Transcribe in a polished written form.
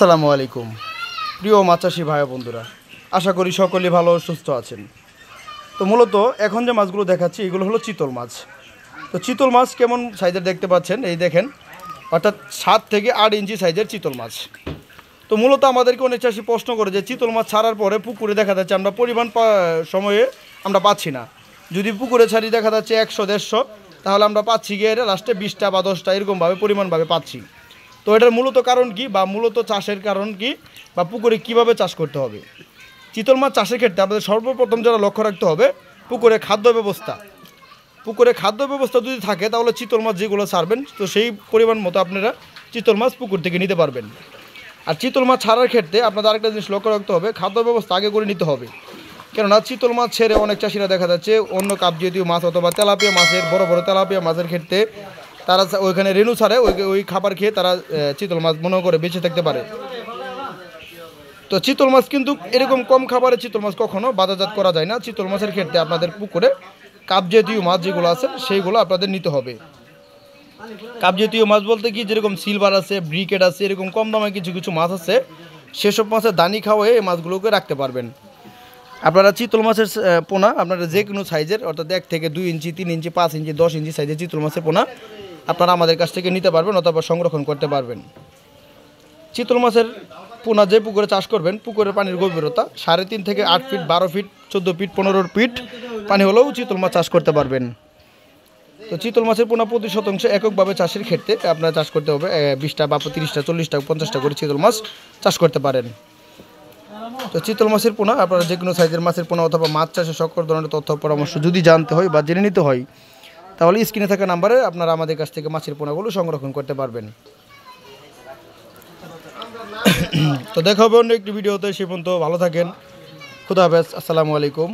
আসসালামু আলাইকুম প্রিয় মাছ চাষি ভাই বন্ধুরা, আশা করি সকলেই ভালো ও সুস্থ আছেন। তো মূলত এখন যে মাছগুলো দেখাচ্ছি এগুলো হলো চিতল মাছ। তো চিতল মাছ কেমন সাইজের দেখতে পাচ্ছেন, এই দেখেন, অর্থাৎ 7 থেকে 8 ইঞ্চি সাইজের চিতল মাছ। তো মূলত আমাদেরকে অনেক চাষি প্রশ্ন করে যে চিতল মাছ ছাড়ার পরে পুকুরে দেখা যাচ্ছে আমরা পরিমাণ সময়ে আমরা পাচ্ছি না। যদি পুকুরে ছাড়ি দেখা যাচ্ছে 100-150, তাহলে আমরা পাচ্ছি গিয়ে লাস্টে 20টা বা 10টা এরকমভাবে পরিমাণভাবে পাচ্ছি। তো এটার মূলত কারণ কি, বা মূলত চাষের কারণ কি, বা পুকুরে কিভাবে চাষ করতে হবে। চিতল মাছ চাষের ক্ষেত্রে আপনাদের সর্বপ্রথম যারা লক্ষ্য রাখতে হবে পুকুরে খাদ্য ব্যবস্থা। পুকুরে খাদ্য ব্যবস্থা যদি থাকে তাহলে চিতল মাছ যেগুলো ছাড়বেন তো সেই পরিমাণ মতো আপনারা চিতল মাছ পুকুর থেকে নিতে পারবেন। আর চিতল মাছ ছাড়ার ক্ষেত্রে আপনাদের আরেকটা জিনিস লক্ষ্য রাখতে হবে, খাদ্য ব্যবস্থা আগে করে নিতে হবে। কেননা চিতল মাছ ছেড়ে অনেক চাষিরা দেখা যাচ্ছে অন্য কাপজাতীয় মাছ অথবা তেলাপিয়া মাছের, বড় বড় তেলাপিয়া মাছের ক্ষেত্রে তারা ওইখানে রেণু ছাড়ে ওই খাবার খেয়ে তারা চিতল মাছ মনে করে বেঁচে থাকতে পারে। তো চিতল মাছ কিন্তু এরকম কম খাবারে চিতল মাছ কখনো বাজারজাত করা যায় না। চিতল মাছের ক্ষেত্রে আপনাদের পুকুরে কাপজাতীয় মাছ যেগুলো আছে সেইগুলো আপনাদের নিতে হবে। কাপজাতীয় মাছ বলতে কি, যেরকম সিলভার আছে, ব্রিকেট আছে, এরকম কম দামে কিছু কিছু মাছ আছে, সেসব মাছের দানি খাওয়াই এই মাছগুলোকে রাখতে পারবেন। আপনারা চিতল মাছের পোনা আপনারা যে কোনো সাইজের, অর্থাৎ 1 থেকে 2 ইঞ্চি, 3 ইঞ্চি, 5 ইঞ্চি, 10 ইঞ্চি সাইজের চিতল মাছের পোনা আপনারা আমাদের কাছ থেকে নিতে পারবেন অথবা সংরক্ষণ করতে পারবেন। চিতল মাছের পোনা যে পুকুরে চাষ করবেন, পুকুরের পানির গভীরতা 3.5 থেকে 8 ফিট, 12 ফিট, 14 ফিট, 15 ফিট পানি হলেও চিতল মাছ চাষ করতে পারবেন। তো চিতল মাছের পোনা প্রতি শতাংশে এককভাবে চাষের ক্ষেত্রে আপনারা চাষ করতে হবে 20টা বা 30টা, 40টা, 50টা করে চিতল মাছ চাষ করতে পারেন। তো চিতল মাছের পোনা আপনারা যে কোনো সাইজের মাছের পোনা অথবা মাছ চাষের সকল ধরনের তথ্য পরামর্শ যদি জানতে হয় বা জেনে নিতে হয়, তাহলে স্ক্রিনে থাকা নাম্বারে আপনারা আমাদের কাছ থেকে মাছের পোনাগুলো সংরক্ষণ করতে পারবেন। তো দেখা হবে অন্য একটি ভিডিওতে, সে পর্যন্ত ভালো থাকেন। খুদা হাফেজ, আসসালামু আলাইকুম।